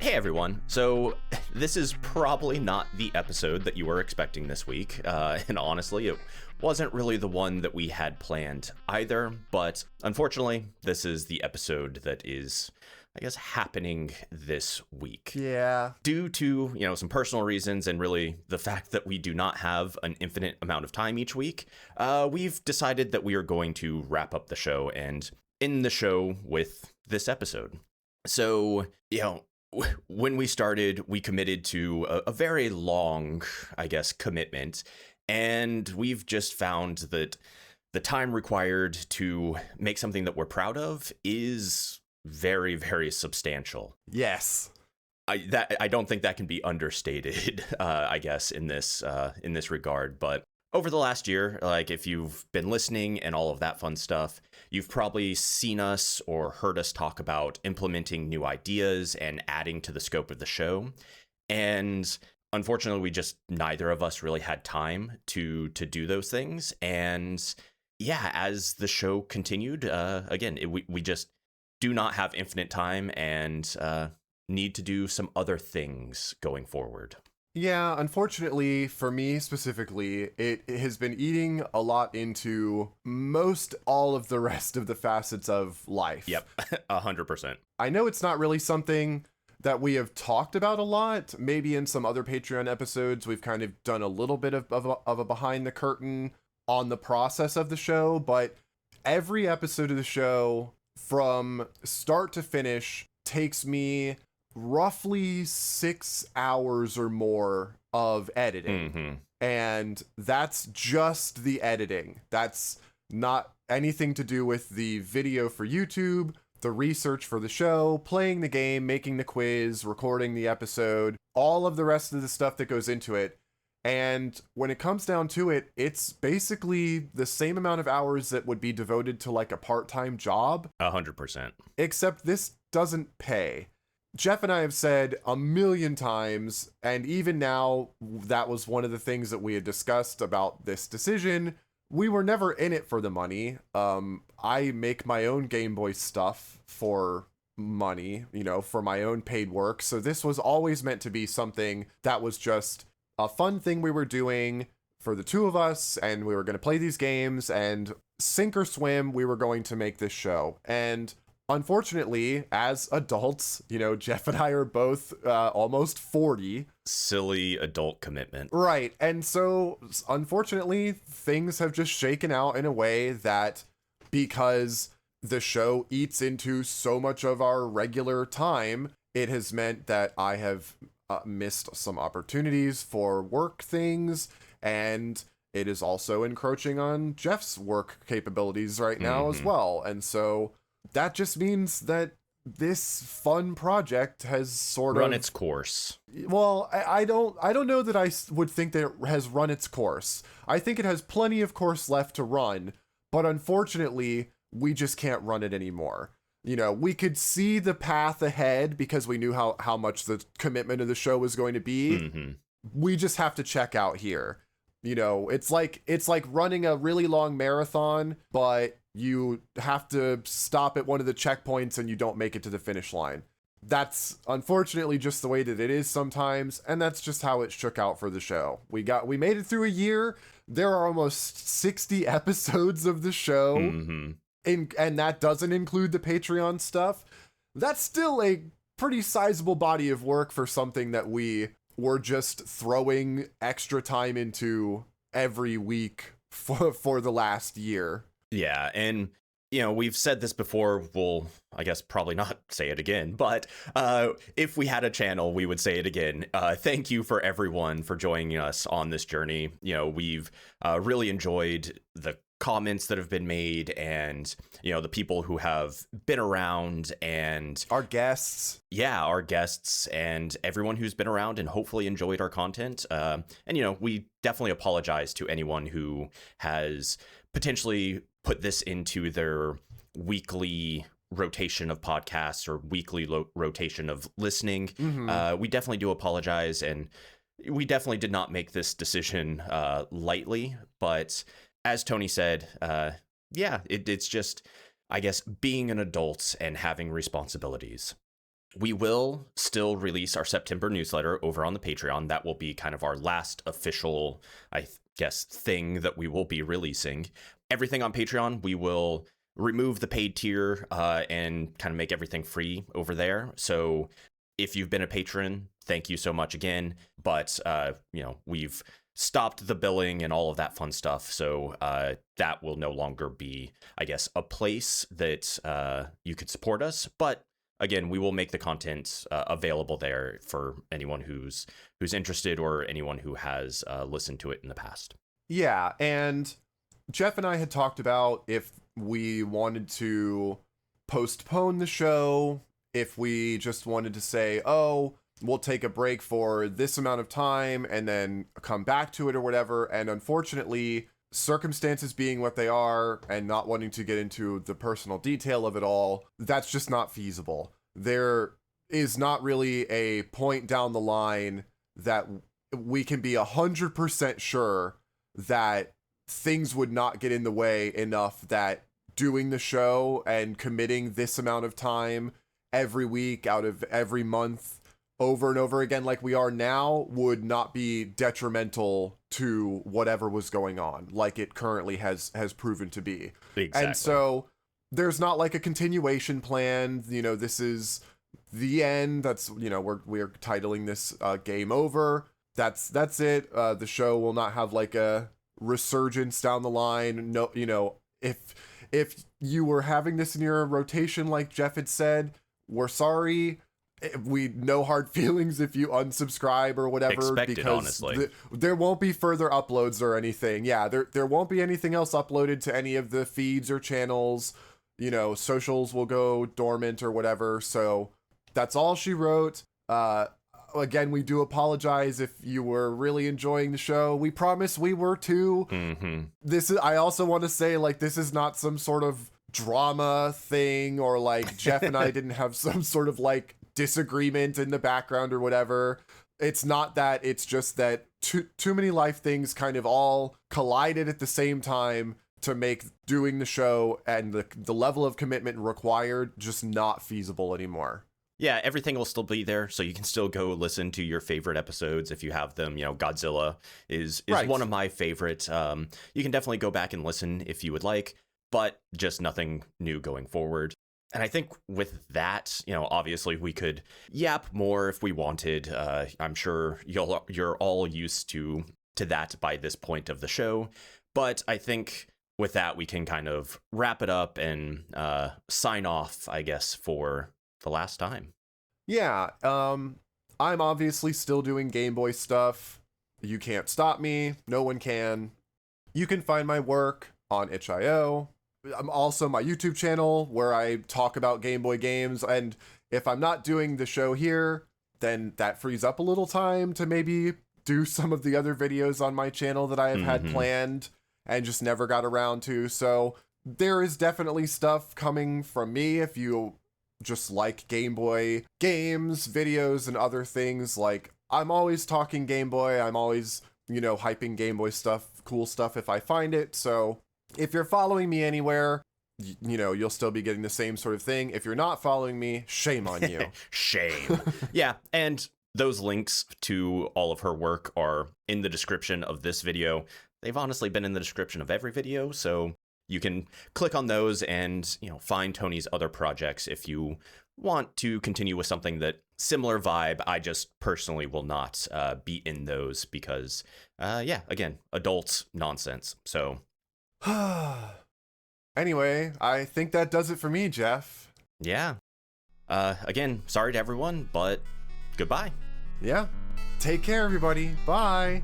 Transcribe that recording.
Hey everyone. So this is probably not the episode that you were expecting this week, and honestly, it wasn't really the one that we had planned either, but unfortunately, this is the episode that is, I guess, happening this week. Yeah. Due to, some personal reasons and really the fact that we do not have an infinite amount of time each week, we've decided that we are going to wrap up the show and end the show with this episode. So, when we started, we committed to a very long, I guess, commitment, and we've just found that the time required to make something that we're proud of is very, very substantial. Yes. I don't think that can be understated, I guess, in this regard. But over the last year, like if you've been listening and all of that fun stuff, you've probably seen us or heard us talk about implementing new ideas and adding to the scope of the show. And unfortunately, neither of us really had time to do those things. And yeah, as the show continued, we just do not have infinite time and need to do some other things going forward. Yeah, unfortunately, for me specifically, it has been eating a lot into most all of the rest of the facets of life. Yep, 100%. I know it's not really something that we have talked about a lot. Maybe in some other Patreon episodes, we've kind of done a little bit of a behind the curtain on the process of the show, but every episode of the show from start to finish takes me roughly 6 hours or more of editing. Mm-hmm. And that's just the editing. That's not anything to do with the video for YouTube, the research for the show, playing the game, making the quiz, recording the episode, all of the rest of the stuff that goes into it. And when it comes down to it, it's basically the same amount of hours that would be devoted to like a part-time job. 100%. Except this doesn't pay. Jeff and I have said a million times, and even now, that was one of the things that we had discussed about this decision. We were never in it for the money. I make my own Game Boy stuff for money, for my own paid work. So this was always meant to be something that was just a fun thing we were doing for the two of us, and we were going to play these games, and sink or swim, we were going to make this show. And unfortunately, as adults, Jeff and I are both almost 40. Silly adult commitment. Right. And so, unfortunately, things have just shaken out in a way that, because the show eats into so much of our regular time, it has meant that I have missed some opportunities for work things, and it is also encroaching on Jeff's work capabilities right now as well. And so that just means that this fun project has sort of run its course. Well, I don't know that I would think that it has run its course. I think it has plenty of course left to run, but unfortunately, we just can't run it anymore. We could see the path ahead because we knew how much the commitment of the show was going to be. Mm-hmm. We just have to check out here. It's like running a really long marathon, but you have to stop at one of the checkpoints and you don't make it to the finish line. That's unfortunately just the way that it is sometimes, and that's just how it shook out for the show. We made it through a year. There are almost 60 episodes of the show, and that doesn't include the Patreon stuff. That's still a pretty sizable body of work for something that we were just throwing extra time into every week for the last year. Yeah, and we've said this before, we'll, I guess, probably not say it again, but if we had a channel, we would say it again. Thank you for everyone for joining us on this journey. We've really enjoyed the comments that have been made, and the people who have been around, and our guests and everyone who's been around and hopefully enjoyed our content. And we definitely apologize to anyone who has potentially put this into their weekly rotation of podcasts or weekly rotation of listening. We definitely do apologize, and we definitely did not make this decision lightly, but as Tony said, it's just, I guess, being an adult and having responsibilities. We will still release our September newsletter over on the Patreon. That will be kind of our last official, I guess, thing that we will be releasing. Everything on Patreon, we will remove the paid tier and kind of make everything free over there. So if you've been a patron, thank you so much again. But, we've stopped the billing and all of that fun stuff. So that will no longer be, I guess, a place that you could support us. But again, we will make the content available there for anyone who's interested or anyone who has listened to it in the past. Yeah, and Jeff and I had talked about if we wanted to postpone the show, if we just wanted to say, oh, we'll take a break for this amount of time and then come back to it or whatever. And unfortunately, circumstances being what they are and not wanting to get into the personal detail of it all, that's just not feasible. There is not really a point down the line that we can be 100% sure that things would not get in the way enough that doing the show and committing this amount of time every week out of every month over and over again like we are now would not be detrimental to whatever was going on like it currently has proven to be. Exactly. And so there's not like a continuation plan. This is the end. That's, we're titling this Game Over. That's it. The show will not have like a resurgence down the line. No, if you were having this in your rotation like Jeff had said, we're sorry. We no hard feelings if you unsubscribe or whatever. Expected, because honestly. There won't be further uploads or anything. Yeah, there won't be anything else uploaded to any of the feeds or channels. Socials will go dormant or whatever. So that's all she wrote. Again, we do apologize if you were really enjoying the show. We promise we were too. Mm-hmm. I also want to say, like, this is not some sort of drama thing or like Jeff and I didn't have some sort of like disagreement in the background or whatever. It's not that. It's just that too many life things kind of all collided at the same time to make doing the show and the level of commitment required just not feasible anymore. Yeah, everything will still be there, so you can still go listen to your favorite episodes if you have them. Godzilla is Right. one of my favorites. You can definitely go back and listen if you would like, but just nothing new going forward. And I think with that, obviously we could yap more if we wanted. I'm sure you're all used to that by this point of the show, but I think with that we can kind of wrap it up and sign off, I guess, for the last time. Yeah, I'm obviously still doing Game Boy stuff. You can't stop me. No one can. You can find my work on itch.io. I'm also my YouTube channel where I talk about Game Boy games. And if I'm not doing the show here, then that frees up a little time to maybe do some of the other videos on my channel that I have had planned and just never got around to. So there is definitely stuff coming from me if you just like Game Boy games, videos, and other things. Like, I'm always talking Game Boy. I'm always, hyping Game Boy stuff, cool stuff if I find it. So if you're following me anywhere, you'll still be getting the same sort of thing. If you're not following me, shame on you. Shame. Yeah, and those links to all of her work are in the description of this video. They've honestly been in the description of every video, so you can click on those and, find Tony's other projects if you want to continue with something that similar vibe. I just personally will not be in those because, again, adult nonsense. So anyway, I think that does it for me, Jeff. Yeah. Again, sorry to everyone, but goodbye. Yeah. Take care, everybody. Bye.